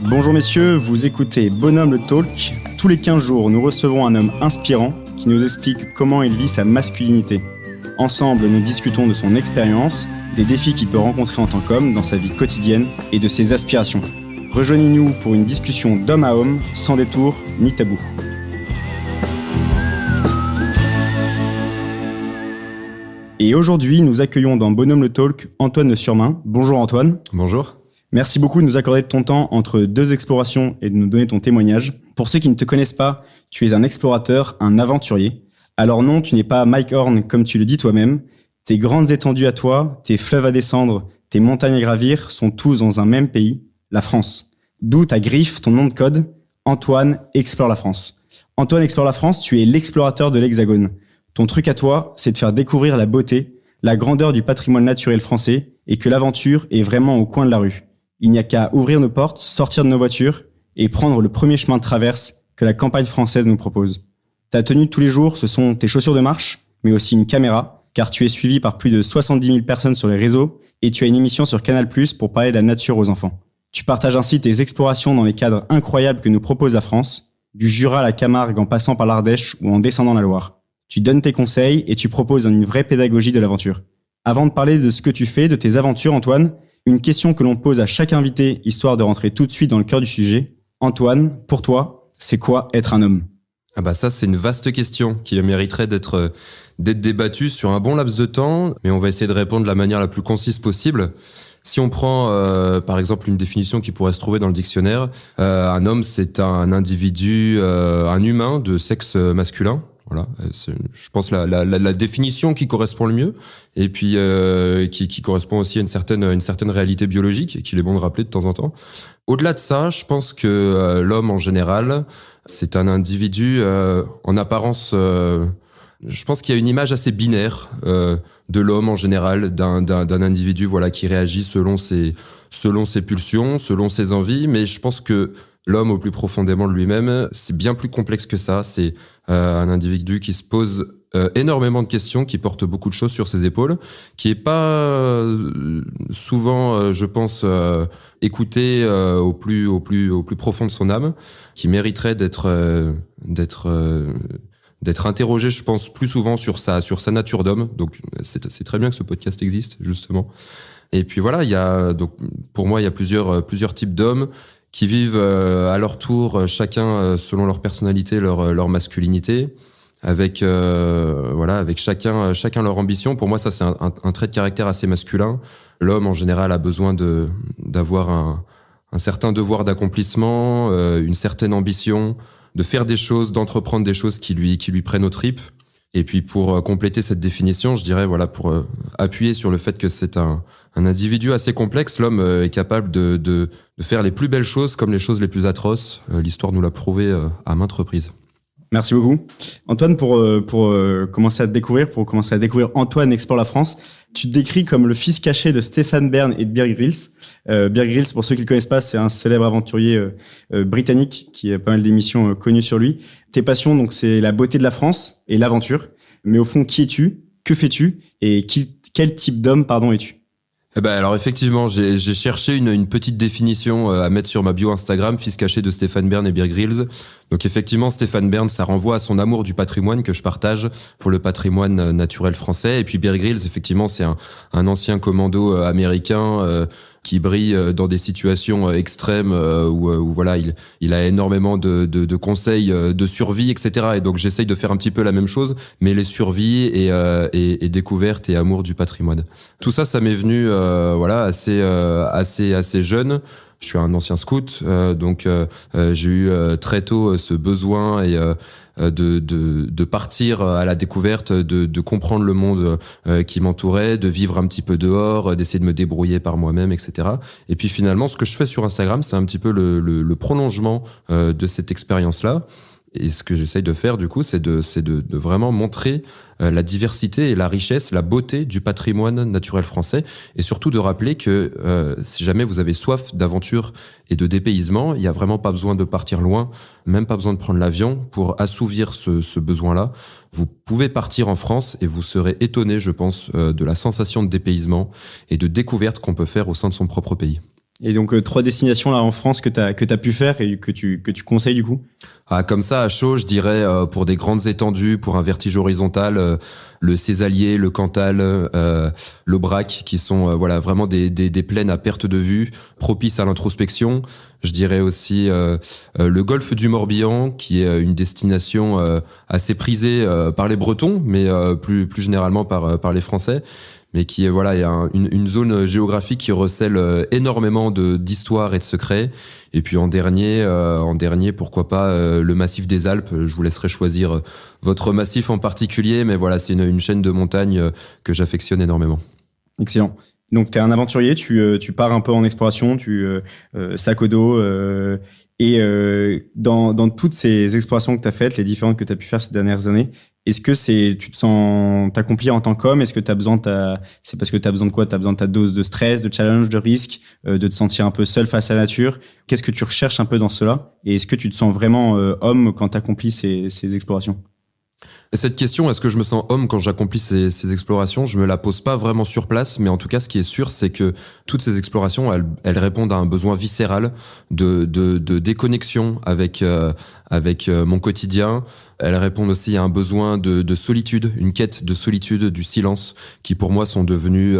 Bonjour messieurs, vous écoutez Bonhomme le Talk. Tous les 15 jours, nous recevons un homme inspirant qui nous explique comment il vit sa masculinité. Ensemble, nous discutons de son expérience, des défis qu'il peut rencontrer en tant qu'homme dans sa vie quotidienne et de ses aspirations. Rejoignez-nous pour une discussion d'homme à homme, sans détour ni tabou. Et aujourd'hui, nous accueillons dans Bonhomme le Talk Antoine de Surmain. Bonjour Antoine. Bonjour. Merci beaucoup de nous accorder de ton temps entre deux explorations et de nous donner ton témoignage. Pour ceux qui ne te connaissent pas, tu es un explorateur, un aventurier. Alors non, tu n'es pas Mike Horn comme tu le dis toi-même. Tes grandes étendues à toi, tes fleuves à descendre, tes montagnes à gravir sont tous dans un même pays, la France. D'où ta griffe, ton nom de code, Antoine explore la France. Antoine explore la France, tu es l'explorateur de l'Hexagone. Ton truc à toi, c'est de faire découvrir la beauté, la grandeur du patrimoine naturel français et que l'aventure est vraiment au coin de la rue. Il n'y a qu'à ouvrir nos portes, sortir de nos voitures et prendre le premier chemin de traverse que la campagne française nous propose. Ta tenue de tous les jours, ce sont tes chaussures de marche, mais aussi une caméra, car tu es suivi par plus de 70 000 personnes sur les réseaux et tu as une émission sur Canal+ pour parler de la nature aux enfants. Tu partages ainsi tes explorations dans les cadres incroyables que nous propose la France, du Jura à la Camargue en passant par l'Ardèche ou en descendant la Loire. Tu donnes tes conseils et tu proposes une vraie pédagogie de l'aventure. Avant de parler de ce que tu fais, de tes aventures, Antoine, une question que l'on pose à chaque invité, histoire de rentrer tout de suite dans le cœur du sujet. Antoine, pour toi, c'est quoi être un homme ? Ah bah ça, c'est une vaste question qui mériterait d'être débattue sur un bon laps de temps, mais on va essayer de répondre de la manière la plus concise possible. Si on prend par exemple une définition qui pourrait se trouver dans le dictionnaire, un homme, c'est un individu, un humain de sexe masculin. Voilà, c'est, je pense la définition qui correspond le mieux, et puis qui correspond aussi à une certaine réalité biologique et qu'il est bon de rappeler de temps en temps. Au-delà de ça, je pense que l'homme en général, c'est un individu en apparence. Je pense qu'il y a une image assez binaire de l'homme en général, d'un individu voilà qui réagit selon ses pulsions, selon ses envies, mais je pense que l'homme, au plus profondément de lui-même, c'est bien plus complexe que ça. C'est un individu qui se pose énormément de questions, qui porte beaucoup de choses sur ses épaules, qui est pas souvent, je pense, écouté au plus profond de son âme, qui mériterait d'être interrogé, je pense, plus souvent sur sa nature d'homme. Donc, c'est très bien que ce podcast existe, justement. Et puis voilà, donc pour moi, il y a plusieurs types d'hommes qui vivent à leur tour, chacun selon leur personnalité, leur masculinité, avec chacun leur ambition. Pour moi, ça c'est un trait de caractère assez masculin. L'homme en général a besoin d'avoir un certain devoir d'accomplissement, une certaine ambition, de faire des choses, d'entreprendre des choses qui lui prennent aux tripes. Et puis pour compléter cette définition, je dirais pour appuyer sur le fait que c'est un individu assez complexe, l'homme est capable de faire les plus belles choses comme les choses les plus atroces. L'histoire nous l'a prouvé à maintes reprises. Merci beaucoup. Antoine, pour commencer à te découvrir, Antoine explore la France, tu te décris comme le fils caché de Stéphane Bern et de Bear Grylls. Bear Grylls, pour ceux qui le connaissent pas, c'est un célèbre aventurier britannique qui a pas mal d'émissions connues sur lui. Tes passions, donc, c'est la beauté de la France et l'aventure. Mais au fond, qui es-tu ? Que fais-tu ? Et quel type d'homme, es-tu ? Alors effectivement, j'ai cherché une petite définition à mettre sur ma bio Instagram, fils caché de Stéphane Bern et Bear Grylls. Donc effectivement, Stéphane Bern, ça renvoie à son amour du patrimoine que je partage pour le patrimoine naturel français. Et puis Bear Grylls, effectivement, c'est un ancien commando américain qui brille dans des situations extrêmes où voilà, il a énormément de conseils de survie, etc. Et donc j'essaye de faire un petit peu la même chose, mais les survies et découvertes et amour du patrimoine. Tout ça, ça m'est venu assez jeune. Je suis un ancien scout, donc j'ai eu très tôt ce besoin de partir à la découverte, de comprendre le monde qui m'entourait, de vivre un petit peu dehors, d'essayer de me débrouiller par moi-même, etc. Et puis finalement, ce que je fais sur Instagram, c'est un petit peu le prolongement de cette expérience-là. Et ce que j'essaye de faire, du coup, c'est de vraiment montrer la diversité et la richesse, la beauté du patrimoine naturel français, et surtout de rappeler que si jamais vous avez soif d'aventure et de dépaysement, il n'y a vraiment pas besoin de partir loin, même pas besoin de prendre l'avion pour assouvir ce besoin-là. Vous pouvez partir en France et vous serez étonné, je pense, de la sensation de dépaysement et de découverte qu'on peut faire au sein de son propre pays. Et donc 3 destinations là en France que t'as pu faire et que tu conseilles du coup? Ah, comme ça, à chaud, je dirais pour des grandes étendues, pour un vertige horizontal, le Cézalier, le Cantal, l'Aubrac, qui sont voilà vraiment des plaines à perte de vue, propices à l'introspection. Je dirais aussi le golfe du Morbihan, qui est une destination assez prisée par les Bretons, mais plus généralement par les Français, mais qui est voilà, il y a une zone géographique qui recèle énormément d'histoires et de secrets. Et puis en dernier, pourquoi pas le massif des Alpes. Je vous laisserai choisir votre massif en particulier, mais voilà, c'est une chaîne de montagnes que j'affectionne énormément. Excellent. Donc tu es un aventurier, tu pars un peu en exploration, sac au dos. Et dans toutes ces explorations que tu as faites, les différentes que tu as pu faire ces dernières années, est-ce que tu te sens t'accomplir en tant qu'homme? Est-ce que c'est parce que tu as besoin de quoi? Tu as besoin de ta dose de stress, de challenge, de risque, de te sentir un peu seul face à la nature? Qu'est-ce que tu recherches un peu dans cela? Et est-ce que tu te sens vraiment homme quand tu accomplis ces explorations? Cette question, est-ce que je me sens homme quand j'accomplis ces explorations? Je me la pose pas vraiment sur place, mais en tout cas, ce qui est sûr, c'est que toutes ces explorations, elles répondent à un besoin viscéral de déconnexion avec mon quotidien. Elles répondent aussi à un besoin de solitude, une quête de solitude, du silence, qui pour moi sont devenus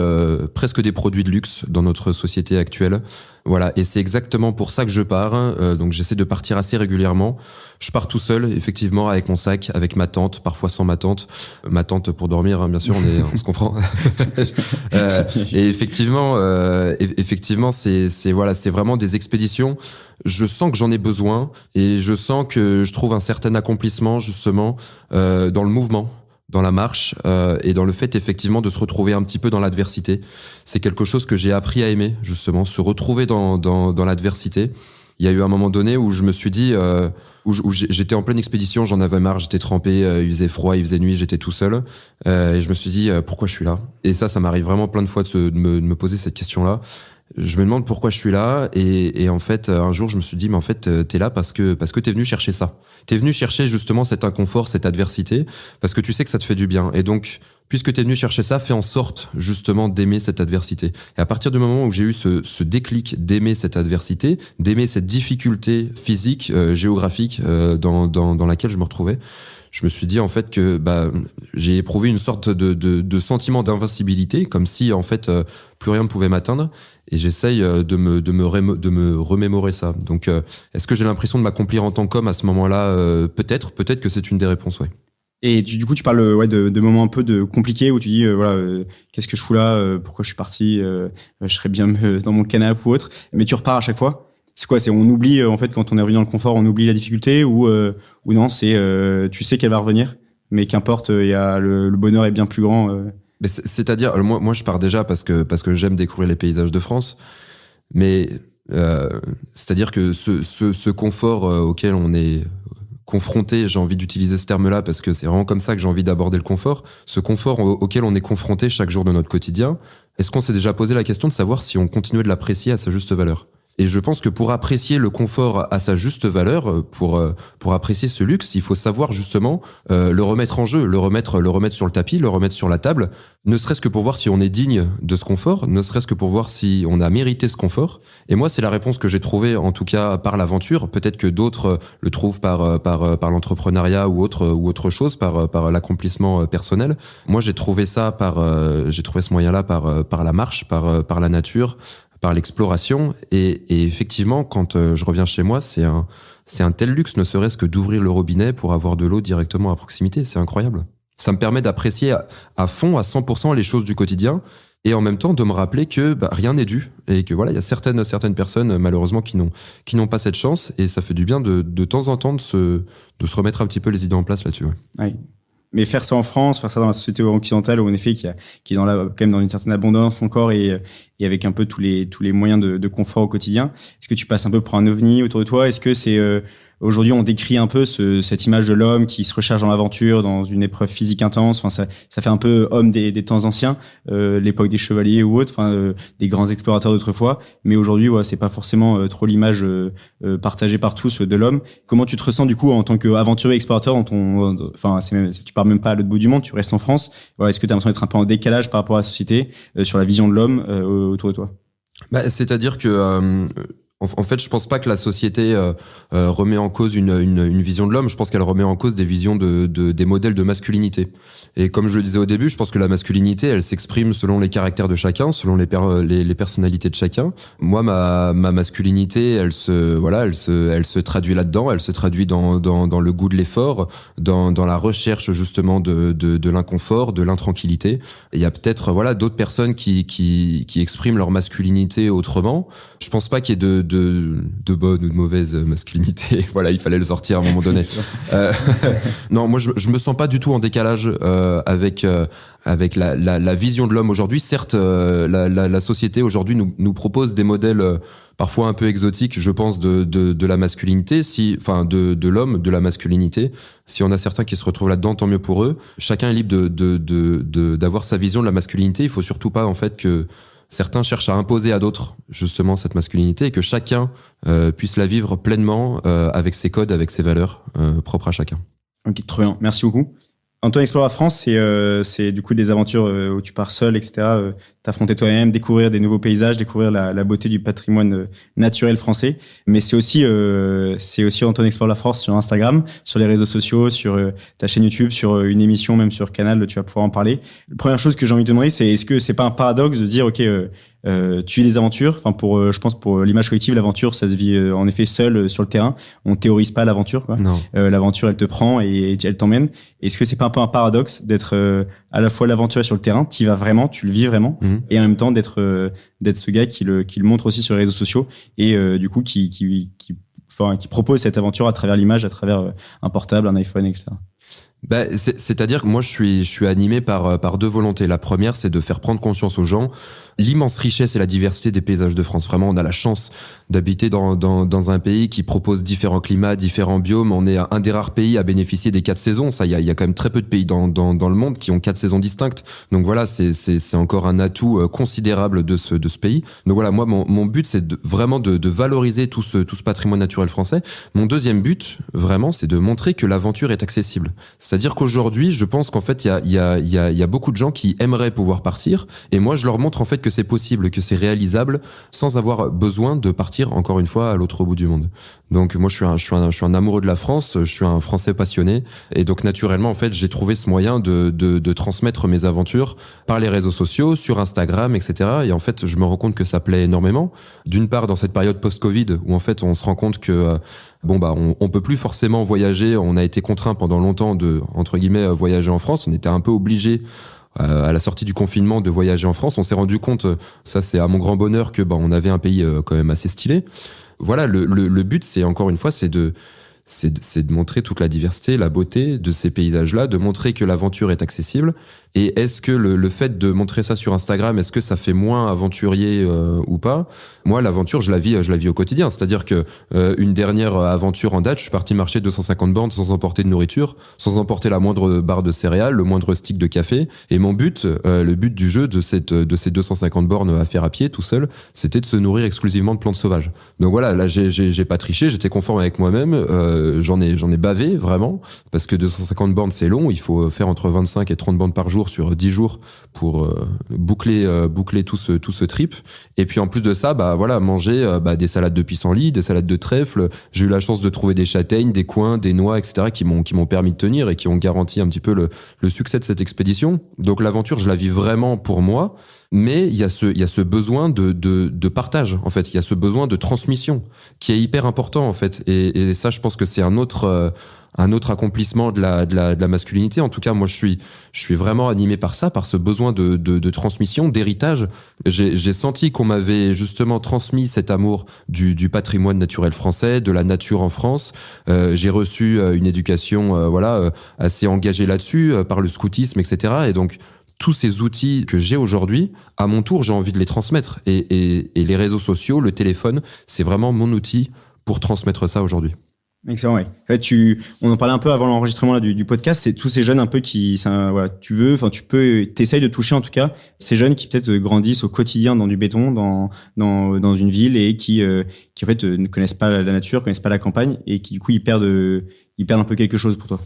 presque des produits de luxe dans notre société actuelle. Voilà, et c'est exactement pour ça que je pars. Donc j'essaie de partir assez régulièrement. Je pars tout seul, effectivement, avec mon sac, avec ma tente, parfois sans ma tente. Ma tente pour dormir, hein, bien sûr, on se comprend. Et effectivement, c'est voilà, c'est vraiment des expéditions. Je sens que j'en ai besoin et je sens que je trouve un certain accomplissement justement dans le mouvement, dans la marche et dans le fait effectivement de se retrouver un petit peu dans l'adversité. C'est quelque chose que j'ai appris à aimer justement, se retrouver dans l'adversité. Il y a eu un moment donné où je me suis dit, où j'étais en pleine expédition, j'en avais marre, j'étais trempé, il faisait froid, il faisait nuit, j'étais tout seul. Et je me suis dit, pourquoi je suis là? Et ça m'arrive vraiment plein de fois de me poser cette question-là. Je me demande pourquoi je suis là et en fait un jour je me suis dit mais en fait t'es là parce que t'es venu chercher ça. T'es venu chercher justement cet inconfort, cette adversité parce que tu sais que ça te fait du bien et donc puisque t'es venu chercher ça, fais en sorte justement d'aimer cette adversité. Et à partir du moment où j'ai eu ce déclic d'aimer cette adversité, d'aimer cette difficulté physique, géographique dans laquelle je me retrouvais, je me suis dit en fait que j'ai éprouvé une sorte de sentiment d'invincibilité, comme si en fait plus rien ne pouvait m'atteindre, et j'essaye de me remémorer ça. Donc est-ce que j'ai l'impression de m'accomplir en tant qu'homme à ce moment-là? Peut-être que c'est une des réponses, ouais. Et du coup, tu parles de moments un peu compliqués où tu dis qu'est-ce que je fous là, pourquoi je suis parti, je serais bien dans mon canapé ou autre, mais tu repars à chaque fois. C'est quoi? On oublie en fait quand on est revenu dans le confort, on oublie la difficulté ou non? Tu sais qu'elle va revenir, mais qu'importe, il y a le bonheur est bien plus grand. Mais c'est-à-dire, moi je pars déjà parce que j'aime découvrir les paysages de France, mais c'est-à-dire que ce confort auquel on est confronté, j'ai envie d'utiliser ce terme-là parce que c'est vraiment comme ça que j'ai envie d'aborder le confort, ce confort auquel on est confronté chaque jour de notre quotidien, est-ce qu'on s'est déjà posé la question de savoir si on continuait de l'apprécier à sa juste valeur? Et je pense que pour apprécier le confort à sa juste valeur, pour apprécier ce luxe, il faut savoir justement le remettre en jeu, le remettre sur le tapis, le remettre sur la table, ne serait-ce que pour voir si on est digne de ce confort, ne serait-ce que pour voir si on a mérité ce confort. Et moi, c'est la réponse que j'ai trouvée, en tout cas par l'aventure. Peut-être que d'autres le trouvent par l'entrepreneuriat ou autre chose, par l'accomplissement personnel. Moi, j'ai trouvé ce moyen-là par la marche, par la nature, par l'exploration et effectivement quand je reviens chez moi c'est un tel luxe, ne serait-ce que d'ouvrir le robinet pour avoir de l'eau directement à proximité, c'est incroyable. Ça me permet d'apprécier à fond, à 100% les choses du quotidien et en même temps de me rappeler que rien n'est dû et que voilà, il y a certaines personnes malheureusement qui n'ont pas cette chance et ça fait du bien de temps en temps de se remettre un petit peu les idées en place là-dessus. Ouais. Oui. Mais faire ça en France, faire ça dans la société occidentale, où en effet, qui est quand même dans une certaine abondance encore et avec un peu tous les moyens de confort au quotidien, est-ce que tu passes un peu pour un ovni autour de toi? Est-ce que c'est aujourd'hui on décrit un peu cette image de l'homme qui se recharge dans l'aventure, dans une épreuve physique intense. Enfin, ça fait un peu homme des temps anciens, l'époque des chevaliers ou autres, des grands explorateurs d'autrefois. Mais aujourd'hui, c'est pas forcément trop l'image partagée par tous de l'homme. Comment tu te ressens du coup en tant qu'aventurier explorateur tu pars même pas à l'autre bout du monde, tu restes en France. Est-ce que tu as l'impression d'être un peu en décalage par rapport à la société sur la vision de l'homme autour de toi? C'est-à-dire que en fait, je pense pas que la société remet en cause une vision de l'homme. Je pense qu'elle remet en cause des visions des modèles de masculinité. Et comme je le disais au début, je pense que la masculinité, elle s'exprime selon les caractères de chacun, selon les personnalités de chacun. Moi, ma masculinité, elle se traduit là-dedans. Elle se traduit dans le goût de l'effort, dans la recherche justement de l'inconfort, de l'intranquillité. Et il y a peut-être d'autres personnes qui expriment leur masculinité autrement. Je pense pas qu'il y ait de bonne ou de mauvaise masculinité. Voilà, il fallait le sortir à un moment donné. Non, moi je me sens pas du tout en décalage avec la vision de l'homme aujourd'hui. Certes, la société aujourd'hui nous propose des modèles parfois un peu exotiques, je pense, de la masculinité, de l'homme, de la masculinité. Si on a certains qui se retrouvent là-dedans, tant mieux pour eux. Chacun est libre d'avoir sa vision de la masculinité. Il faut surtout pas en fait que certains cherchent à imposer à d'autres justement cette masculinité et que chacun puisse la vivre pleinement avec ses codes, avec ses valeurs propres à chacun. Ok, trop bien. Merci beaucoup. Antoine Explore la France, c'est du coup des aventures où tu pars seul, etc. T'affronter toi-même, découvrir des nouveaux paysages, découvrir la beauté du patrimoine naturel français. Mais c'est aussi Antoine Explore la France sur Instagram, sur les réseaux sociaux, sur ta chaîne YouTube, sur une émission, même sur Canal, tu vas pouvoir en parler. La première chose que j'ai envie de te demander, c'est est-ce que c'est pas un paradoxe de dire, ok, tu vis des aventures. Enfin, je pense pour l'image collective, l'aventure, ça se vit en effet seul sur le terrain. On théorise pas l'aventure, quoi. Non. L'aventure, elle te prend et elle t'emmène. Est-ce que c'est pas un peu un paradoxe d'être à la fois l'aventure sur le terrain, tu y vas vraiment, tu le vis vraiment, et en même temps d'être ce gars qui le montre aussi sur les réseaux sociaux et du coup qui propose cette aventure à travers l'image, à travers un portable, un iPhone, etc. C'est-à-dire que moi je suis animé par deux volontés. La première, c'est de faire prendre conscience aux gens l'immense richesse et la diversité des paysages de France. Vraiment, on a la chance d'habiter dans un pays qui propose différents climats, différents biomes. On est un des rares pays à bénéficier des 4 saisons. Ça, il y a quand même très peu de pays dans le monde qui ont 4 saisons distinctes. Donc voilà, c'est encore un atout considérable de ce pays. Donc voilà, moi mon but, c'est vraiment de valoriser tout ce patrimoine naturel français. Mon deuxième but, vraiment, c'est de montrer que l'aventure est accessible. C'est-à-dire qu'aujourd'hui, je pense qu'en fait, il y a beaucoup de gens qui aimeraient pouvoir partir, et moi, je leur montre en fait que c'est possible, que c'est réalisable, sans avoir besoin de partir encore une fois à l'autre bout du monde. Donc moi, je suis un amoureux de la France, je suis un Français passionné, et donc naturellement, en fait, j'ai trouvé ce moyen de transmettre mes aventures par les réseaux sociaux, sur Instagram, etc. Et en fait, je me rends compte que ça plaît énormément. D'une part, dans cette période post-Covid, où en fait, on se rend compte que on peut plus forcément voyager. On a été contraint pendant longtemps de, entre guillemets, voyager en France. On était un peu obligé à la sortie du confinement de voyager en France. On s'est rendu compte, ça c'est à mon grand bonheur, que on avait un pays quand même assez stylé. Voilà, le but, c'est encore une fois, c'est de montrer toute la diversité, la beauté de ces paysages-là, de montrer que l'aventure est accessible. Et est-ce que le fait de montrer ça sur Instagram, est-ce que ça fait moins aventurier ou pas ? Moi, l'aventure, je la vis au quotidien. C'est-à-dire que une dernière aventure en date, je suis parti marcher 250 bornes sans emporter de nourriture, sans emporter la moindre barre de céréales, le moindre stick de café. Et mon but, le but du jeu de ces 250 bornes à faire à pied tout seul, c'était de se nourrir exclusivement de plantes sauvages. Donc voilà, là, j'ai pas triché, j'étais conforme avec moi-même. J'en ai bavé vraiment, parce que 250 bornes c'est long, il faut faire entre 25 et 30 bornes par jour sur 10 jours pour boucler tout ce trip. Et puis en plus de ça, manger des salades de pissenlit, des salades de trèfle. J'ai eu la chance de trouver des châtaignes, des coings, des noix, etc. qui m'ont permis de tenir et qui ont garanti un petit peu le succès de cette expédition. Donc l'aventure, je la vis vraiment pour moi. Mais il y a ce besoin de partage, en fait. Il y a ce besoin de transmission qui est hyper important, en fait. Et ça, je pense que c'est un autre accomplissement de la masculinité. En tout cas, moi, je suis vraiment animé par ça, par ce besoin de transmission, d'héritage. J'ai senti qu'on m'avait justement transmis cet amour du patrimoine naturel français, de la nature en France. J'ai reçu une éducation, assez engagée là-dessus, par le scoutisme, etc. Et donc, tous ces outils que j'ai aujourd'hui, à mon tour, j'ai envie de les transmettre. Et les réseaux sociaux, le téléphone, c'est vraiment mon outil pour transmettre ça aujourd'hui. Excellent, ouais. En fait, on en parlait un peu avant l'enregistrement là, du podcast, c'est tous ces jeunes un peu qui, t'essayes de toucher en tout cas ces jeunes qui peut-être grandissent au quotidien dans du béton, dans une ville et qui en fait ne connaissent pas la nature, connaissent pas la campagne et qui du coup ils perdent un peu quelque chose pour toi.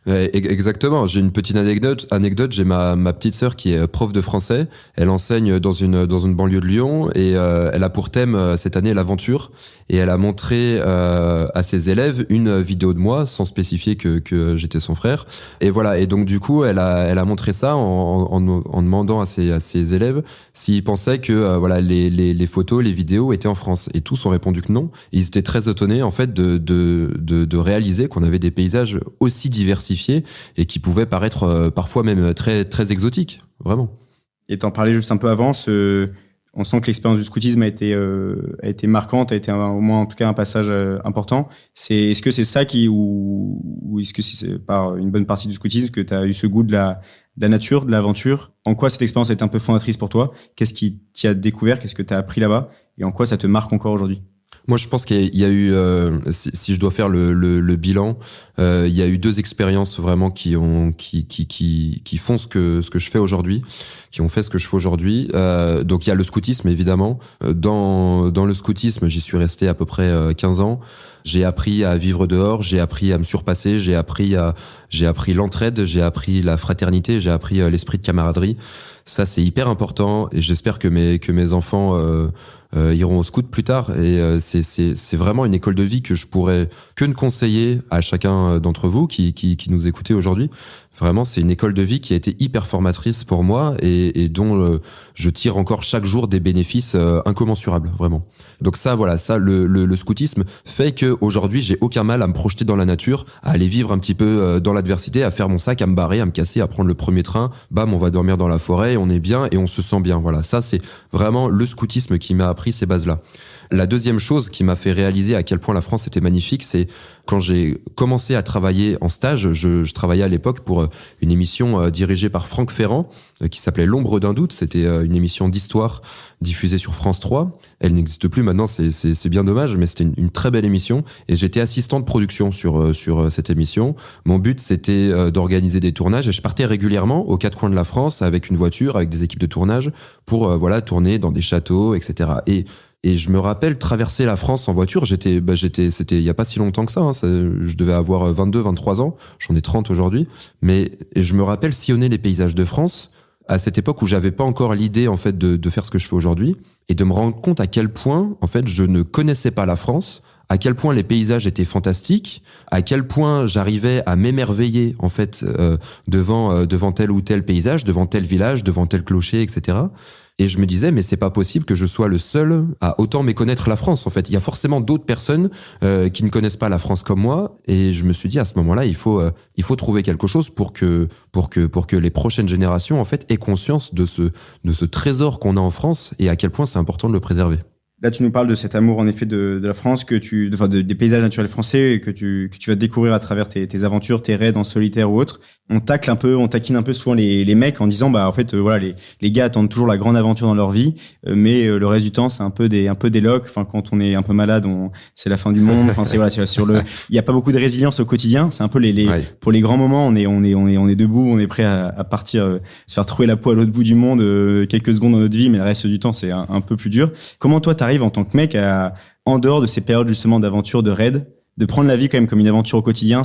Ouais, exactement. J'ai une petite anecdote. J'ai ma petite sœur qui est prof de français. Elle enseigne dans une banlieue de Lyon et elle a pour thème cette année l'aventure. Et elle a montré à ses élèves une vidéo de moi, sans spécifier que j'étais son frère. Et voilà. Et donc du coup, elle a montré ça en demandant à ses élèves s'ils pensaient que voilà les photos, les vidéos étaient en France. Et tous ont répondu que non. Et ils étaient très étonnés en fait de réaliser qu'on avait des paysages aussi diversifiés et qui pouvaient paraître parfois même très très exotiques, vraiment. Et t'en parlais juste un peu avant, on sent que l'expérience du scoutisme a été marquante, a été au moins en tout cas un passage important. Est-ce que c'est ça ou est-ce que c'est par une bonne partie du scoutisme que tu as eu ce goût de la nature, de l'aventure? En quoi cette expérience a été un peu fondatrice pour toi? Qu'est-ce qui t'y a découvert? Qu'est-ce que tu as appris là-bas? Et en quoi ça te marque encore aujourd'hui? Moi, je pense qu'il y a eu, si je dois faire le bilan, il y a eu 2 expériences vraiment qui font ce que je fais aujourd'hui, qui ont fait ce que je fais aujourd'hui. Donc, il y a le scoutisme, évidemment. Dans le scoutisme, j'y suis resté à peu près 15 ans. J'ai appris à vivre dehors, j'ai appris à me surpasser, j'ai appris l'entraide, j'ai appris la fraternité, j'ai appris l'esprit de camaraderie. Ça, c'est hyper important et j'espère que mes enfants iront au scout plus tard. Et c'est vraiment une école de vie que je pourrais que ne conseiller à chacun d'entre vous qui nous écoutez aujourd'hui. Vraiment, c'est une école de vie qui a été hyper formatrice pour moi et dont je tire encore chaque jour des bénéfices incommensurables, vraiment. Donc ça, voilà, le scoutisme fait que aujourd'hui, j'ai aucun mal à me projeter dans la nature, à aller vivre un petit peu dans l'adversité, à faire mon sac, à me barrer, à me casser, à prendre le premier train. Bam, on va dormir dans la forêt, on est bien et on se sent bien. Voilà, ça, c'est vraiment le scoutisme qui m'a appris ces bases-là. La deuxième chose qui m'a fait réaliser à quel point la France était magnifique, c'est quand j'ai commencé à travailler en stage. Je travaillais à l'époque pour une émission dirigée par Franck Ferrand qui s'appelait L'ombre d'un doute. C'était une émission d'histoire diffusée sur France 3. Elle n'existe plus maintenant, c'est bien dommage, mais c'était une très belle émission. Et j'étais assistant de production sur cette émission. Mon but, c'était d'organiser des tournages et je partais régulièrement aux 4 coins de la France avec une voiture, avec des équipes de tournage pour voilà tourner dans des châteaux, etc. Et je me rappelle traverser la France en voiture. C'était il y a pas si longtemps que ça, hein. Je devais avoir 22, 23 ans. J'en ai 30 aujourd'hui. Mais je me rappelle sillonner les paysages de France à cette époque où j'avais pas encore l'idée, en fait, de faire ce que je fais aujourd'hui et de me rendre compte à quel point, en fait, je ne connaissais pas la France, à quel point les paysages étaient fantastiques, à quel point j'arrivais à m'émerveiller, en fait, devant tel ou tel paysage, devant tel village, devant tel clocher, etc. Et je me disais, mais c'est pas possible que je sois le seul à autant méconnaître la France, en fait. Il y a forcément d'autres personnes qui ne connaissent pas la France comme moi. Et je me suis dit, à ce moment-là, il faut trouver quelque chose pour que les prochaines générations, en fait, aient conscience de ce trésor qu'on a en France et à quel point c'est important de le préserver. Là, tu nous parles de cet amour, en effet, de la France, des paysages naturels français que tu vas découvrir à travers tes aventures, tes raids en solitaire ou autres. On taquine un peu souvent les mecs en disant, bah, en fait, voilà, les gars attendent toujours la grande aventure dans leur vie, mais le reste du temps, c'est un peu des locs. Enfin, quand on est un peu malade, c'est la fin du monde. Enfin, il y a pas beaucoup de résilience au quotidien. C'est un peu Ouais. pour les grands moments, on est debout, on est prêt à partir, se faire trouver la peau à l'autre bout du monde, quelques secondes dans notre vie, mais le reste du temps, c'est un peu plus dur. Comment toi, t'arrives en tant que mec en dehors de ces périodes justement d'aventure, de raid, de prendre la vie quand même comme une aventure au quotidien?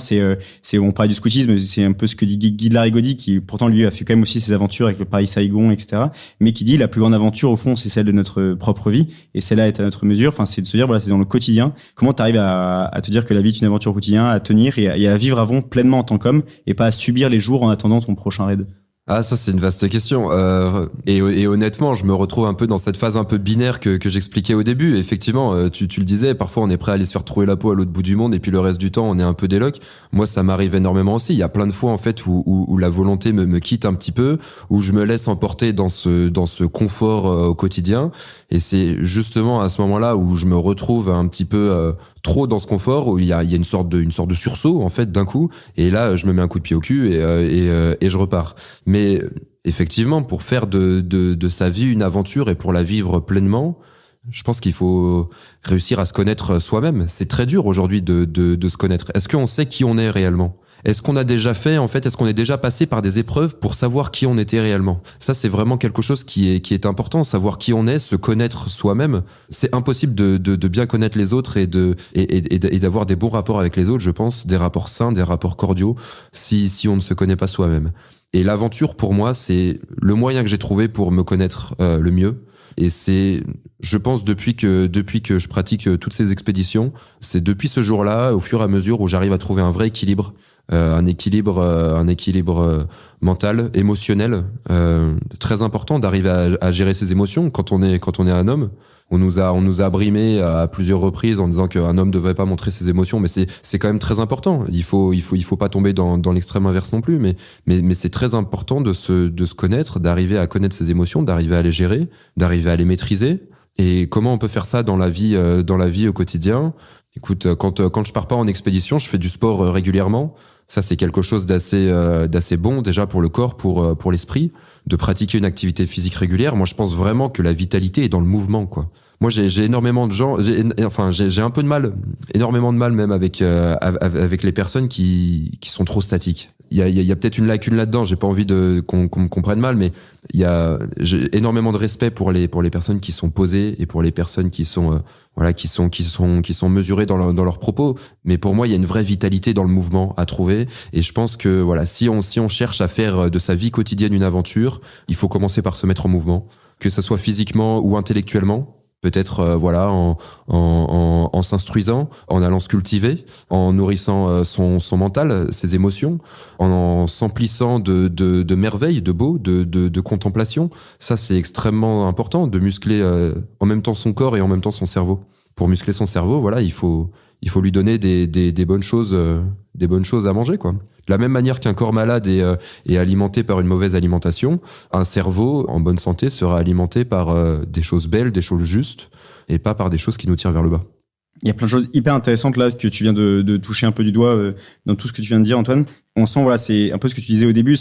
On parle du scoutisme, c'est un peu ce que dit Guy de la Rigaudy, qui pourtant lui a fait quand même aussi ses aventures avec le Paris-Saigon, etc. Mais qui dit la plus grande aventure au fond, c'est celle de notre propre vie, et celle-là est à notre mesure. Enfin, c'est de se dire voilà, c'est dans le quotidien. Comment t'arrives à te dire que la vie est une aventure au quotidien, à tenir et à la vivre avant pleinement en tant qu'homme, et pas à subir les jours en attendant ton prochain raid? Ah, ça, c'est une vaste question. Et honnêtement, je me retrouve un peu dans cette phase un peu binaire que j'expliquais au début. Effectivement, tu le disais, parfois on est prêt à aller se faire trouver la peau à l'autre bout du monde et puis le reste du temps, on est un peu des locs. Moi, ça m'arrive énormément aussi. Il y a plein de fois, en fait, où la volonté me quitte un petit peu, où je me laisse emporter dans ce confort au quotidien. Et c'est justement à ce moment-là où je me retrouve un petit peu trop dans ce confort, où il y a une sorte de sursaut, en fait, d'un coup. Et là, je me mets un coup de pied au cul et je repars. Mais effectivement, pour faire de sa vie une aventure et pour la vivre pleinement, je pense qu'il faut réussir à se connaître soi-même. C'est très dur aujourd'hui de se connaître. Est-ce qu'on sait qui on est réellement ? Est-ce qu'on a déjà fait, en fait, est-ce qu'on est déjà passé par des épreuves pour savoir qui on était réellement? Ça, c'est vraiment quelque chose qui est important, savoir qui on est, se connaître soi-même. C'est impossible de bien connaître les autres et d'avoir des bons rapports avec les autres, je pense, des rapports sains, des rapports cordiaux, si on ne se connaît pas soi-même. Et l'aventure, pour moi, c'est le moyen que j'ai trouvé pour me connaître le mieux. Et c'est, je pense, depuis que je pratique toutes ces expéditions, c'est depuis ce jour-là, au fur et à mesure, où j'arrive à trouver un vrai équilibre, un équilibre mental, émotionnel, très important d'arriver à gérer ses émotions quand on est un homme. On nous a brimé à plusieurs reprises en disant qu'un homme ne devait pas montrer ses émotions, mais c'est quand même très important. Il faut pas tomber dans l'extrême inverse non plus, mais c'est très important de se connaître, d'arriver à connaître ses émotions, d'arriver à les gérer, d'arriver à les maîtriser. Et comment on peut faire ça dans la vie au quotidien? Écoute, quand je pars pas en expédition, je fais du sport régulièrement. Ça, c'est quelque chose d'assez bon déjà pour le corps, pour l'esprit, de pratiquer une activité physique régulière. Moi, je pense vraiment que la vitalité est dans le mouvement, quoi. Moi, j'ai énormément de gens, j'ai un peu de mal, énormément de mal même avec les personnes qui sont trop statiques. Il y a peut-être une lacune là-dedans. J'ai pas envie qu'on me comprenne mal, mais j'ai énormément de respect pour les personnes qui sont posées et pour les personnes qui sont qui sont mesurées dans leurs propos. Mais pour moi, il y a une vraie vitalité dans le mouvement à trouver. Et je pense que voilà, si on cherche à faire de sa vie quotidienne une aventure, il faut commencer par se mettre en mouvement, que ce soit physiquement ou intellectuellement. Peut-être en s'instruisant, en allant se cultiver, en nourrissant son mental, ses émotions, en s'emplissant de merveilles, de beau, de contemplation. Ça, c'est extrêmement important de muscler en même temps son corps et en même temps son cerveau. Pour muscler son cerveau, voilà, il faut lui donner des bonnes choses à manger, quoi. De la même manière qu'un corps malade est alimenté par une mauvaise alimentation, un cerveau en bonne santé sera alimenté par des choses belles, des choses justes, et pas par des choses qui nous tirent vers le bas. Il y a plein de choses hyper intéressantes là que tu viens de toucher un peu du doigt dans tout ce que tu viens de dire, Antoine. On sent, voilà, c'est un peu ce que tu disais au début,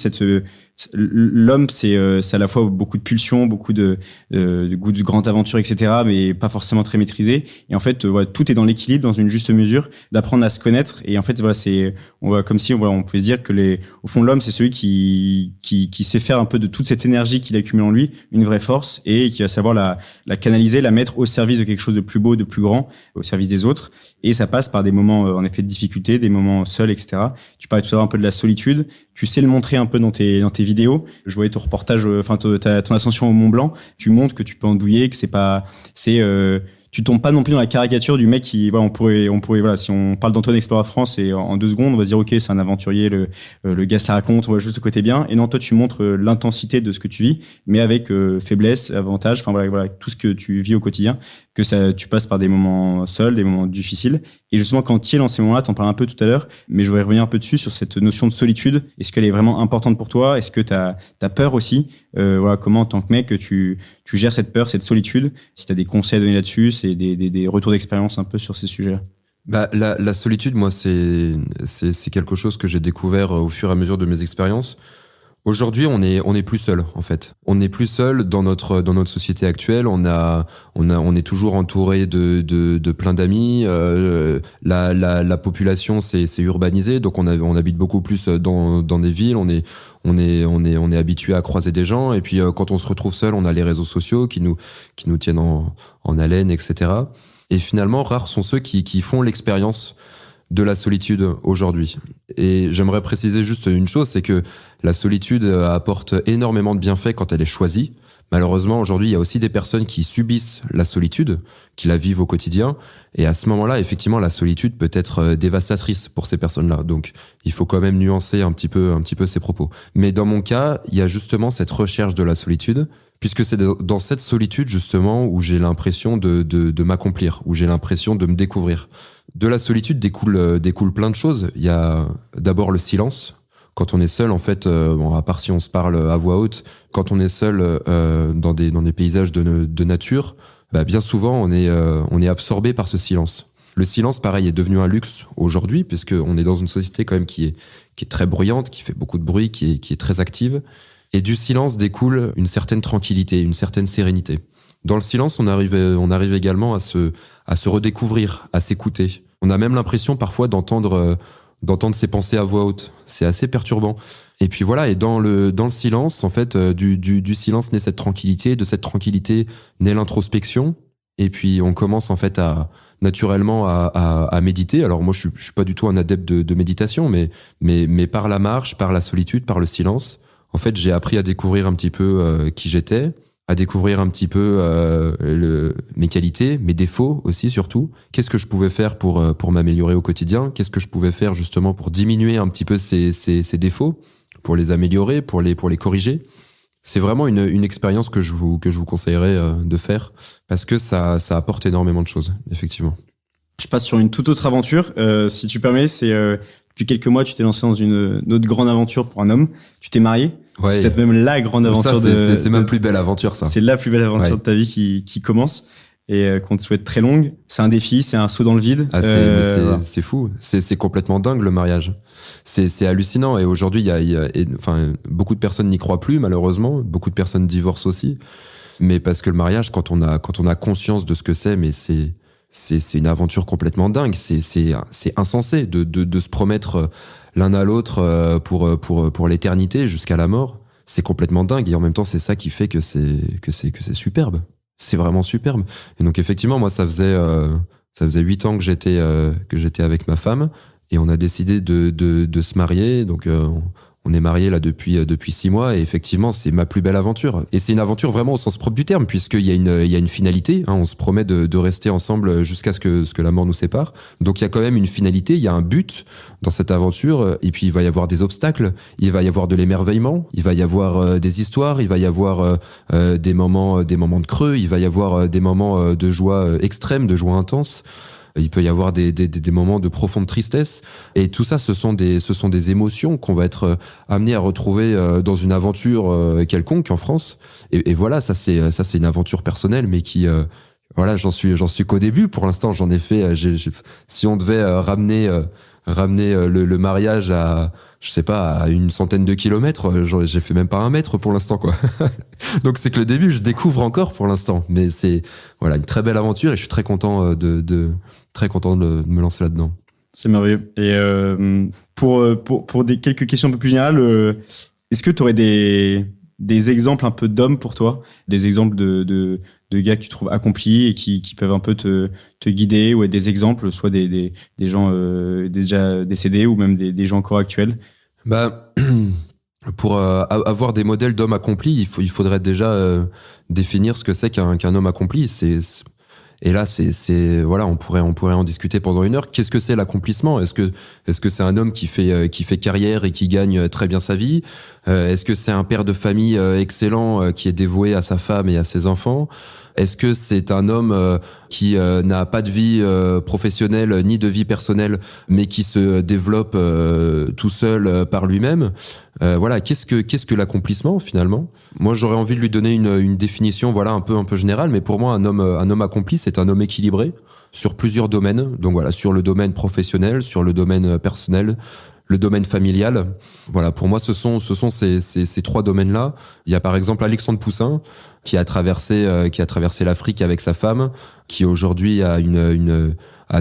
l'homme, c'est à la fois beaucoup de pulsions, beaucoup de goût de grande aventure, etc., mais pas forcément très maîtrisé. Et en fait, voilà, tout est dans l'équilibre, dans une juste mesure, d'apprendre à se connaître. Et en fait, voilà, on va comme si, voilà, on pouvait se dire que au fond, l'homme, c'est celui qui sait faire un peu de toute cette énergie qu'il accumule en lui une vraie force et qui va savoir la canaliser, la mettre au service de quelque chose de plus beau, de plus grand, au service des autres. Et ça passe par des moments, en effet, de difficulté, des moments seuls, etc. Tu parlais tout à l'heure un peu de la solitude. Tu sais le montrer un peu dans tes vidéos. Je voyais ton reportage, ton ascension au Mont Blanc. Tu montres que tu peux andouiller, que tu tombes pas non plus dans la caricature du mec qui, voilà, on pourrait, voilà, si on parle d'Antoine Explorer France et en 2 secondes, on va se dire, ok, c'est un aventurier, le gars se la raconte, on voit juste le côté bien. Et non, toi, tu montres l'intensité de ce que tu vis, mais avec faiblesse, avantage, enfin voilà, tout ce que tu vis au quotidien, que tu passes par des moments seuls, des moments difficiles. Et justement, quand tu es dans ces moments-là, t'en parles un peu tout à l'heure, mais je voudrais revenir un peu dessus sur cette notion de solitude. Est-ce qu'elle est vraiment importante pour toi? Est-ce que t'as peur aussi? Voilà, comment en tant que mec tu gères cette peur, cette solitude? Si t'as des conseils à donner là-dessus, c'est des retours d'expérience un peu sur ces sujets. Bah, la solitude, moi, c'est quelque chose que j'ai découvert au fur et à mesure de mes expériences. Aujourd'hui, on est plus seul, en fait. On n'est plus seul dans notre société actuelle. On est toujours entouré de plein d'amis. La population s'est urbanisée, donc on habite beaucoup plus dans des villes. On est habitué à croiser des gens. Et puis, quand on se retrouve seul, on a les réseaux sociaux qui nous tiennent en haleine, etc. Et finalement, rares sont ceux qui font l'expérience de la solitude aujourd'hui. Et j'aimerais préciser juste une chose, c'est que la solitude apporte énormément de bienfaits quand elle est choisie. Malheureusement, aujourd'hui, il y a aussi des personnes qui subissent la solitude, qui la vivent au quotidien. Et à ce moment-là, effectivement, la solitude peut être dévastatrice pour ces personnes-là. Donc, il faut quand même nuancer un petit peu ces propos. Mais dans mon cas, il y a justement cette recherche de la solitude, puisque c'est dans cette solitude, justement, où j'ai l'impression de m'accomplir, où j'ai l'impression de me découvrir. De la solitude découle plein de choses. Il y a d'abord le silence. Quand on est seul, en fait, à part si on se parle à voix haute, quand on est seul dans des paysages de nature, bah, bien souvent on est absorbé par ce silence. Le silence, pareil, est devenu un luxe aujourd'hui, puisqu'on est dans une société quand même qui est très bruyante, qui fait beaucoup de bruit, qui est très active. Et du silence découle une certaine tranquillité, une certaine sérénité. Dans le silence, on arrive également à se redécouvrir, à s'écouter. On a même l'impression parfois d'entendre d'entendre ses pensées à voix haute. C'est assez perturbant. Et puis voilà, et dans le silence, en fait, du silence naît cette tranquillité, de cette tranquillité naît l'introspection, et puis on commence en fait naturellement à méditer. Alors moi, je suis pas du tout un adepte de méditation, mais par la marche, par la solitude, par le silence, en fait, j'ai appris à découvrir un petit peu qui j'étais, à découvrir un petit peu mes qualités, mes défauts aussi surtout. Qu'est-ce que je pouvais faire pour m'améliorer au quotidien? Qu'est-ce que je pouvais faire justement pour diminuer un petit peu ces défauts, pour les améliorer, pour les corriger? C'est vraiment une expérience que je vous conseillerais de faire, parce que ça apporte énormément de choses, effectivement. Je passe sur une toute autre aventure. Si tu permets, c'est depuis quelques mois, tu t'es lancé dans une autre grande aventure pour un homme. Tu t'es marié. Ouais. C'est peut-être même la grande aventure c'est ma plus belle aventure, ça. C'est la plus belle aventure de ta vie qui commence et qu'on te souhaite très longue. C'est un défi, c'est un saut dans le vide. Ah, c'est fou. C'est complètement dingue, le mariage. C'est hallucinant. Et aujourd'hui, enfin, beaucoup de personnes n'y croient plus, malheureusement. Beaucoup de personnes divorcent aussi. Mais parce que le mariage, quand on a conscience de ce que c'est, mais c'est une aventure complètement dingue. C'est insensé de se promettre l'un à l'autre pour l'éternité jusqu'à la mort. C'est complètement dingue. Et en même temps, c'est ça qui fait que c'est superbe. C'est vraiment superbe. Et donc effectivement, moi, ça faisait 8 ans que j'étais avec ma femme, et on a décidé de se marier. Donc on est mariés là depuis 6 mois, et effectivement, c'est ma plus belle aventure. Et c'est une aventure vraiment au sens propre du terme, puisqu'il y a une finalité. Hein, on se promet de rester ensemble jusqu'à ce que la mort nous sépare. Donc il y a quand même une finalité, il y a un but dans cette aventure. Et puis il va y avoir des obstacles, il va y avoir de l'émerveillement, il va y avoir des histoires, il va y avoir des moments de creux, il va y avoir des moments de joie extrême, de joie intense. Il peut y avoir des moments de profonde tristesse, et tout ça, ce sont des émotions qu'on va être amené à retrouver dans une aventure quelconque en France. Et voilà, ça c'est une aventure personnelle, mais qui voilà, j'en suis qu'au début pour l'instant. J'en ai fait. Si on devait ramener le mariage à, je sais pas, à une centaine de kilomètres, j'ai fait même pas 1 mètre pour l'instant, quoi. Donc c'est que le début, je découvre encore pour l'instant, mais c'est voilà une très belle aventure, et je suis très content de me lancer là-dedans. C'est merveilleux. Et pour quelques questions un peu plus générales, est-ce que tu aurais des exemples un peu d'hommes pour toi, des exemples de gars que tu trouves accomplis et qui peuvent un peu te guider, ou être des exemples, soit des gens déjà décédés, ou même des gens encore actuels? Bah, pour avoir des modèles d'hommes accomplis, il faudrait déjà définir ce que c'est qu'un homme accompli. Et là, voilà, on pourrait en discuter pendant 1 heure. Qu'est-ce que c'est l'accomplissement? Est-ce que c'est un homme qui fait carrière et qui gagne très bien sa vie? Est-ce que c'est un père de famille excellent qui est dévoué à sa femme et à ses enfants? Est-ce que c'est un homme qui n'a pas de vie professionnelle ni de vie personnelle, mais qui se développe tout seul par lui-même? Voilà, qu'est-ce que l'accomplissement finalement? Moi, j'aurais envie de lui donner une définition, voilà, un peu générale, mais pour moi, un homme accompli, c'est un homme équilibré sur plusieurs domaines. Donc voilà, sur le domaine professionnel, sur le domaine personnel, le domaine familial. Voilà, pour moi, ce sont ces 3 domaines-là. Il y a par exemple Alexandre Poussin qui a traversé l'Afrique avec sa femme, qui aujourd'hui a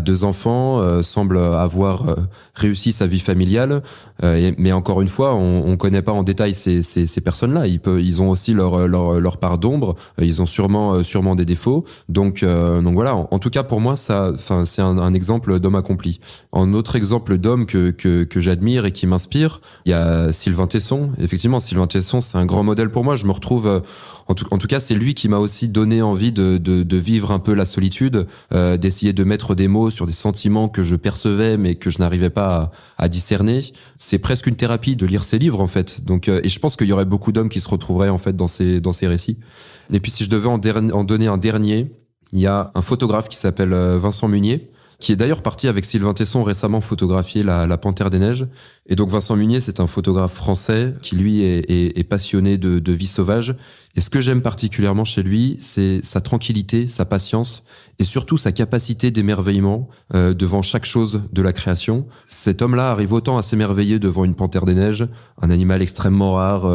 2 enfants, semble avoir réussi sa vie familiale. Mais encore une fois, on connaît pas en détail ces personnes-là. Ils ont aussi leur part d'ombre. Ils ont sûrement des défauts. Donc voilà. En tout cas, pour moi, c'est un exemple d'homme accompli. Un autre exemple d'homme que j'admire et qui m'inspire, il y a Sylvain Tesson. Effectivement, Sylvain Tesson, c'est un grand modèle pour moi. Je me retrouve, en tout cas, c'est lui qui m'a aussi donné envie de vivre un peu la solitude, d'essayer de mettre des mots sur des sentiments que je percevais mais que je n'arrivais pas à discerner. C'est presque une thérapie de lire ses livres, en fait. Donc, et je pense qu'il y aurait beaucoup d'hommes qui se retrouveraient en fait dans ces récits. Et puis si je devais en donner un dernier, il y a un photographe qui s'appelle Vincent Munier, qui est d'ailleurs parti avec Sylvain Tesson récemment photographier la Panthère des Neiges. Et donc Vincent Munier, c'est un photographe français qui lui est passionné de vie sauvage. Et ce que j'aime particulièrement chez lui, c'est sa tranquillité, sa patience, et surtout sa capacité d'émerveillement devant chaque chose de la création. Cet homme-là arrive autant à s'émerveiller devant une panthère des neiges, un animal extrêmement rare,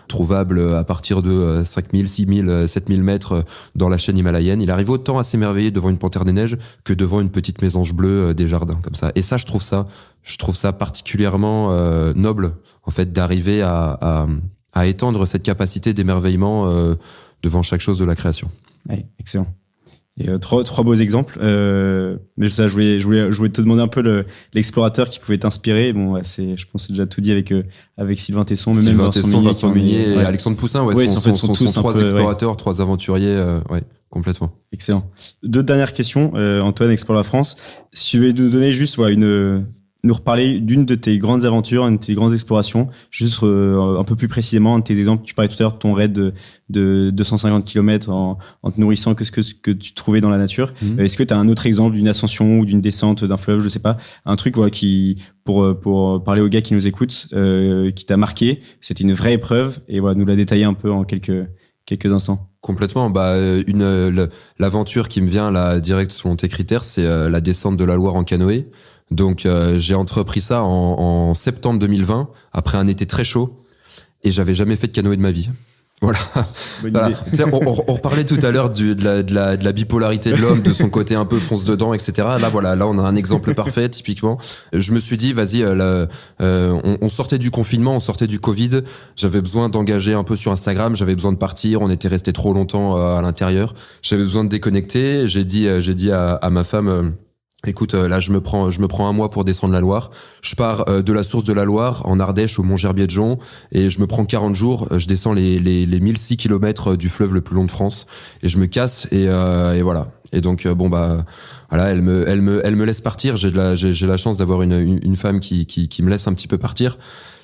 trouvable à partir de 5000, 6000, 7000 mètres dans la chaîne himalayenne. Il arrive autant à s'émerveiller devant une panthère des neiges que devant une petite mésange bleue des jardins, comme ça. Et ça, je trouve ça Je trouve ça particulièrement noble, en fait, d'arriver à étendre cette capacité d'émerveillement devant chaque chose de la création. Ouais, excellent. Et trois beaux exemples. Mais ça, je voulais te demander un peu l'explorateur qui pouvait t'inspirer. Bon, ouais, je pense que c'est déjà tout dit avec Sylvain Tesson, mais même Vincent Munier et ouais. Alexandre Poussin. Ouais, Oui, sont tous trois peu, explorateurs, ouais. Trois aventuriers. Ouais, complètement. Excellent. Deux dernières questions. Antoine, Explore la France. Si tu veux nous donner juste nous reparler d'une de tes grandes aventures, une de tes grandes explorations, juste un peu plus précisément, un de tes exemples. Tu parlais tout à l'heure de ton raid de 250 km en te nourrissant que ce que tu trouvais dans la nature. Est-ce que tu as un autre exemple d'une ascension ou d'une descente d'un fleuve, je sais pas, un truc qui pour parler aux gars qui nous écoutent, qui t'a marqué, c'était une vraie épreuve et voilà, nous la détailler un peu en quelques instants. Complètement. L'aventure qui me vient là direct selon tes critères, c'est la descente de la Loire en canoë. Donc j'ai entrepris ça en septembre 2020 après un été très chaud et j'avais jamais fait de canoë de ma vie. Voilà. Voilà. Tu sais, on reparlait tout à l'heure de la bipolarité de l'homme, de son côté un peu fonce dedans, etc. Là on a un exemple parfait typiquement. Je me suis dit vas-y, on sortait du confinement, on sortait du Covid. J'avais besoin d'engager un peu sur Instagram, j'avais besoin de partir. On était resté trop longtemps à l'intérieur. J'avais besoin de déconnecter. J'ai dit à ma femme. Écoute, là, je me prends un mois pour descendre la Loire. Je pars de la source de la Loire, en Ardèche, au Mont-Gerbier-de-Jonc, et je me prends 40 jours. Je descends les 1006 kilomètres du fleuve le plus long de France, et je me casse, et voilà. Et donc, voilà, elle me laisse partir. J'ai la chance d'avoir une femme qui me laisse un petit peu partir,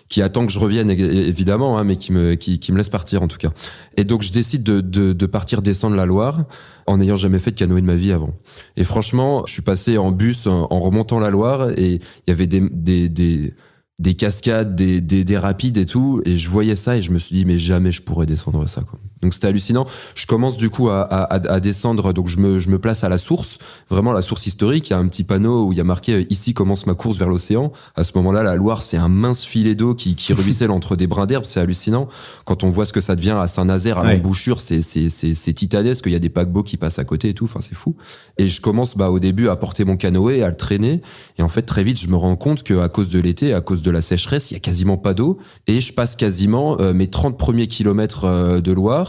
qui attend que je revienne évidemment, hein, mais qui me laisse partir en tout cas. Et donc je décide de partir descendre la Loire en n'ayant jamais fait de canoë de ma vie avant. Et franchement, je suis passé en bus en remontant la Loire et il y avait des cascades, des rapides et tout, et je voyais ça et je me suis dit mais jamais je pourrais descendre ça, quoi. Donc c'était hallucinant. Je commence du coup à descendre, donc je me place à la source, vraiment la source historique. Il y a un petit panneau où il y a marqué ici commence ma course vers l'océan. À ce moment-là, la Loire c'est un mince filet d'eau qui ruisselle entre des brins d'herbe, c'est hallucinant. Quand on voit ce que ça devient à Saint-Nazaire, à l'embouchure, c'est titanesque. Il y a des paquebots qui passent à côté et tout. Enfin c'est fou. Et je commence au début à porter mon canoë, à le traîner. Et en fait très vite je me rends compte que à cause de l'été, à cause de la sécheresse, il y a quasiment pas d'eau et je passe quasiment mes 30 premiers kilomètres de Loire,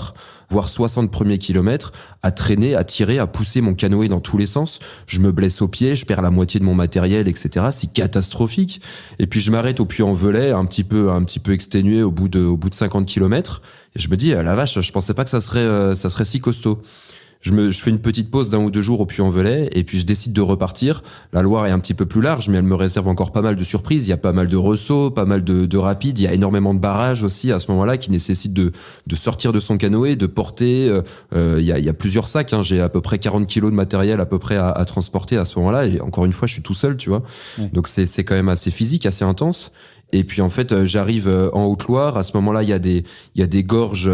voire 60 premiers kilomètres, à traîner, à tirer, à pousser mon canoë dans tous les sens. Je me blesse aux pieds, je perds la moitié de mon matériel, etc. C'est catastrophique. Et puis je m'arrête au Puy-en-Velay, un petit peu exténué au bout de 50 kilomètres. Et je me dis, la vache, je pensais pas que ça serait si costaud. Je fais une petite pause d'1 ou 2 jours au Puy-en-Velay et puis je décide de repartir. La Loire est un petit peu plus large, mais elle me réserve encore pas mal de surprises. Il y a pas mal de ressauts, pas mal de rapides. Il y a énormément de barrages aussi à ce moment-là qui nécessitent de sortir de son canoë, de porter. Il y a plusieurs sacs. Hein. J'ai à peu près 40 kilos de matériel à peu près à transporter à ce moment-là. Et encore une fois, je suis tout seul, tu vois. Ouais. Donc c'est quand même assez physique, assez intense. Et puis en fait, j'arrive en Haute-Loire. À ce moment-là, il y a des gorges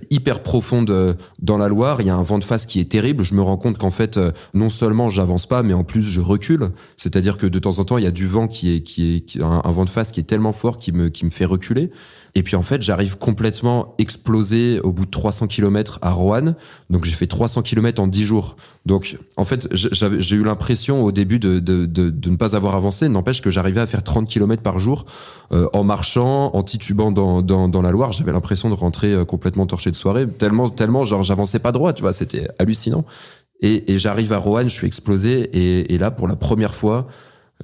hyper profondes dans la Loire. Il y a un vent de face qui est terrible. Je me rends compte qu'en fait, non seulement j'avance pas, mais en plus je recule. C'est-à-dire que de temps en temps, il y a du vent qui est un vent de face qui est tellement fort qui me fait reculer. Et puis en fait, j'arrive complètement explosé au bout de 300 km à Roanne. Donc j'ai fait 300 km en 10 jours. Donc en fait, j'ai eu l'impression au début de ne pas avoir avancé. N'empêche que j'arrivais à faire 30 km par jour en marchant, en titubant dans la Loire. J'avais l'impression de rentrer complètement torché de soirée. Tellement genre j'avançais pas droit, tu vois, c'était hallucinant. Et j'arrive à Roanne, je suis explosé. Et là, pour la première fois,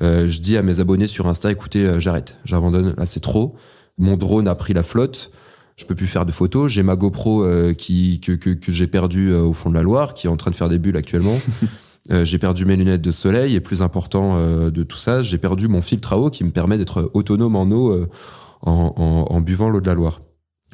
je dis à mes abonnés sur Insta, écoutez, j'arrête, j'abandonne, là c'est trop. Mon drone a pris la flotte, je peux plus faire de photos. J'ai ma GoPro que j'ai perdue au fond de la Loire, qui est en train de faire des bulles actuellement. J'ai perdu mes lunettes de soleil et plus important de tout ça, j'ai perdu mon filtre à eau qui me permet d'être autonome en eau en buvant l'eau de la Loire.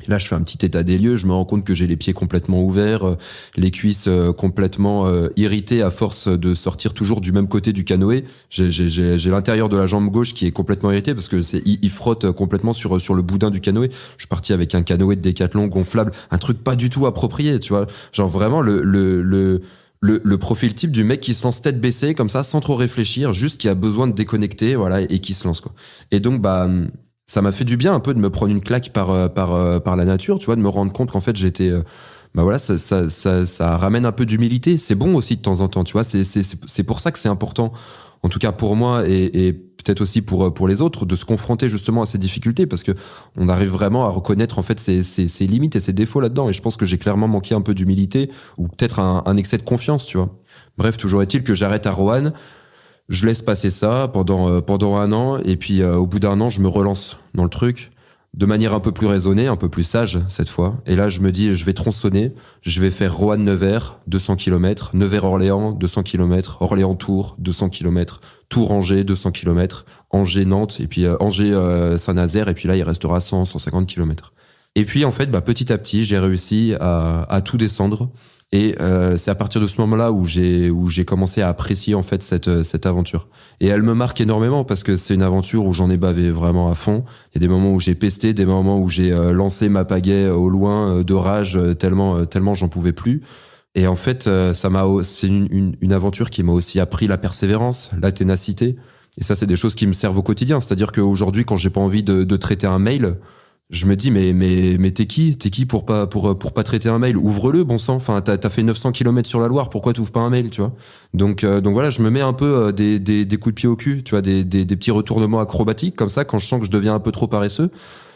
Et là, je fais un petit état des lieux, je me rends compte que j'ai les pieds complètement ouverts, les cuisses complètement irritées à force de sortir toujours du même côté du canoë. J'ai l'intérieur de la jambe gauche qui est complètement irrité parce que il frotte complètement sur le boudin du canoë. Je suis parti avec un canoë de Décathlon gonflable, un truc pas du tout approprié, tu vois. Genre vraiment le profil type du mec qui se lance tête baissée comme ça sans trop réfléchir, juste qui a besoin de déconnecter, voilà, et qui se lance, quoi. Et donc ça m'a fait du bien un peu de me prendre une claque par la nature, tu vois, de me rendre compte qu'en fait j'étais voilà, ça ramène un peu d'humilité. C'est bon aussi de temps en temps, tu vois, c'est pour ça que c'est important en tout cas pour moi et peut-être aussi pour les autres, de se confronter justement à ces difficultés, parce que on arrive vraiment à reconnaître en fait ses limites et ses défauts là-dedans. Et je pense que j'ai clairement manqué un peu d'humilité ou peut-être un excès de confiance, tu vois. Bref, toujours est-il que j'arrête à Roanne. Je laisse passer ça pendant un an, et puis au bout d'un an, je me relance dans le truc de manière un peu plus raisonnée, un peu plus sage cette fois. Et là, je me dis, je vais tronçonner, je vais faire Roanne-Nevers, 200 km, Nevers-Orléans, 200 km, Orléans-Tours, 200 km, Tours-Angers, 200 km, Angers-Nantes, et puis Angers-Saint-Nazaire, et puis là, il restera 150 km. Et puis, en fait, petit à petit, j'ai réussi à tout descendre. Et c'est à partir de ce moment-là où j'ai commencé à apprécier en fait cette aventure. Et elle me marque énormément parce que c'est une aventure où j'en ai bavé vraiment à fond. Il y a des moments où j'ai pesté, des moments où j'ai lancé ma pagaie au loin de rage tellement j'en pouvais plus. Et en fait, c'est une aventure qui m'a aussi appris la persévérance, la ténacité. Et ça, c'est des choses qui me servent au quotidien. C'est-à-dire qu'aujourd'hui, quand j'ai pas envie de traiter un mail, je me dis mais t'es qui pour pas traiter un mail? Ouvre-le, bon sang. Enfin, t'as fait 900 km sur la Loire, pourquoi t'ouvres pas un mail, tu vois? Donc voilà, je me mets un peu des coups de pied au cul, tu vois, des petits retournements acrobatiques comme ça quand je sens que je deviens un peu trop paresseux.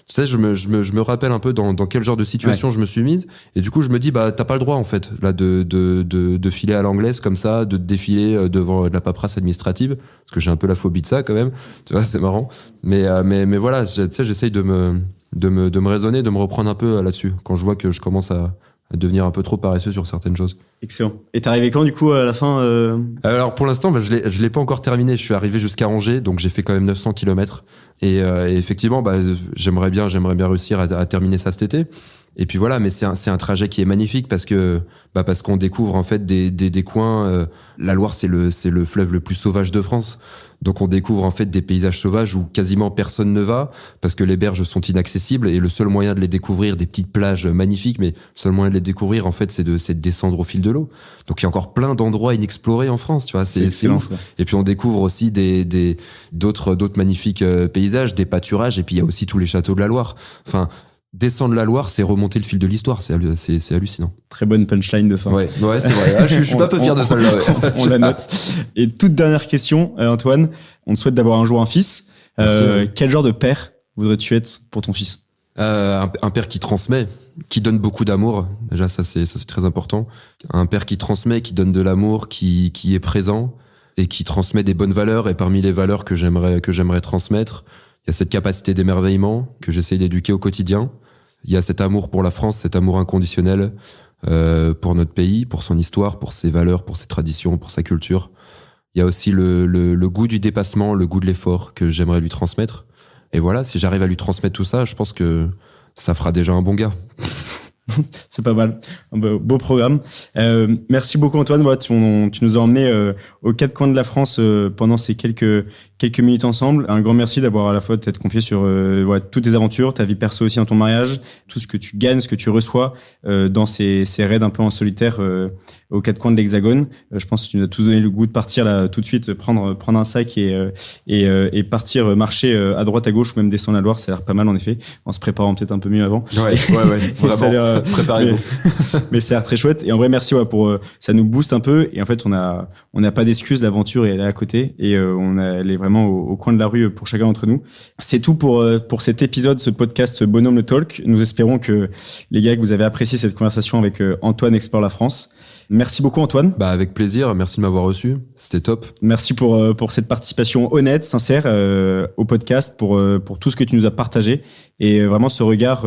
Tu sais, je me rappelle un peu dans quel genre de situation je me suis mise, et du coup je me dis t'as pas le droit en fait là de filer à l'anglaise comme ça, de défiler devant de la paperasse administrative, parce que j'ai un peu la phobie de ça quand même, tu vois, c'est marrant. Mais voilà, tu sais, j'essaye de me raisonner, de me reprendre un peu là-dessus quand je vois que je commence à devenir un peu trop paresseux sur certaines choses. Excellent. Et t'es arrivé quand du coup à la fin Alors pour l'instant, je l'ai pas encore terminé. Je suis arrivé jusqu'à Angers, donc j'ai fait quand même 900 km. Et effectivement, j'aimerais bien réussir à terminer ça cet été. Et puis voilà, mais c'est un trajet qui est magnifique parce qu'on découvre en fait des coins. La Loire, c'est le fleuve le plus sauvage de France. Donc on découvre en fait des paysages sauvages où quasiment personne ne va parce que les berges sont inaccessibles, et le seul moyen de les découvrir, des petites plages magnifiques, mais le seul moyen de les découvrir en fait c'est de descendre au fil de l'eau. Donc il y a encore plein d'endroits inexplorés en France, tu vois, c'est ouf. Et puis on découvre aussi d'autres magnifiques paysages, des pâturages, et puis il y a aussi tous les châteaux de la Loire. Enfin, descendre la Loire, c'est remonter le fil de l'histoire, c'est hallucinant. Très bonne punchline de fin. Ouais, c'est vrai. Je suis pas peu fier de celle-là. Ouais. On la note. Et toute dernière question, Antoine, on te souhaite d'avoir un jour un fils. Quel genre de père voudrais-tu être pour ton fils? Un père qui transmet, qui donne beaucoup d'amour. Déjà, ça c'est très important. Un père qui transmet, qui donne de l'amour, qui est présent et qui transmet des bonnes valeurs. Et parmi les valeurs que j'aimerais transmettre, il y a cette capacité d'émerveillement que j'essaye d'éduquer au quotidien. Il y a cet amour pour la France, cet amour inconditionnel pour notre pays, pour son histoire, pour ses valeurs, pour ses traditions, pour sa culture. Il y a aussi le goût du dépassement, le goût de l'effort que j'aimerais lui transmettre. Et voilà, si j'arrive à lui transmettre tout ça, je pense que ça fera déjà un bon gars. C'est pas mal. Un beau programme. Merci beaucoup Antoine. Voilà, tu nous as emmenés aux quatre coins de la France pendant ces quelques minutes ensemble. Un grand merci d'avoir à la fois t'être confié sur toutes tes aventures, ta vie perso aussi dans ton mariage, tout ce que tu gagnes, ce que tu reçois dans ces raids un peu en solitaire aux quatre coins de l'Hexagone. Je pense que tu nous as tous donné le goût de partir là tout de suite, prendre un sac et partir marcher à droite à gauche ou même descendre la Loire. Ça a l'air pas mal en effet, en se préparant peut-être un peu mieux avant. Ouais, vraiment. Préparez-vous. Mais ça a l'air très chouette. Et en vrai, merci pour ça nous booste un peu. Et en fait, on n'a pas d'excuses. L'aventure elle est à côté et elle est vraiment au coin de la rue pour chacun d'entre nous. C'est tout pour cet épisode, ce podcast Bonhomme le Talk. Nous espérons que les gars, que vous avez apprécié cette conversation avec Antoine Explore la France. Merci beaucoup Antoine. Avec plaisir, merci de m'avoir reçu, c'était top. Merci pour cette participation honnête, sincère au podcast, pour tout ce que tu nous as partagé et vraiment ce regard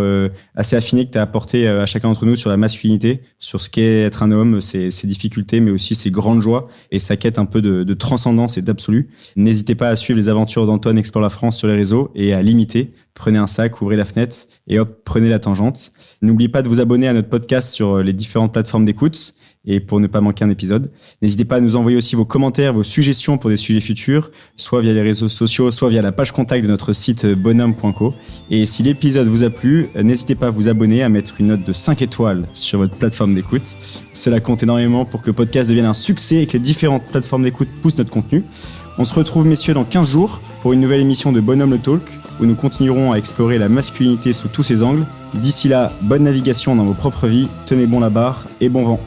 assez affiné que tu as apporté à chacun d'entre nous sur la masculinité, sur ce qu'est être un homme, ses difficultés mais aussi ses grandes joies et sa quête un peu de transcendance et d'absolu. N'hésitez pas à suivre les aventures d'Antoine Explore la France sur les réseaux et à l'imiter. Prenez un sac, ouvrez la fenêtre et hop, prenez la tangente. N'oubliez pas de vous abonner à notre podcast sur les différentes plateformes d'écoute et pour ne pas manquer un épisode. N'hésitez pas à nous envoyer aussi vos commentaires, vos suggestions pour des sujets futurs, soit via les réseaux sociaux, soit via la page contact de notre site bonhomme.co. Et si l'épisode vous a plu, n'hésitez pas à vous abonner, à mettre une note de 5 étoiles sur votre plateforme d'écoute. Cela compte énormément pour que le podcast devienne un succès et que les différentes plateformes d'écoute poussent notre contenu. On se retrouve, messieurs, dans 15 jours pour une nouvelle émission de Bonhomme le Talk, où nous continuerons à explorer la masculinité sous tous ses angles. D'ici là, bonne navigation dans vos propres vies, tenez bon la barre et bon vent.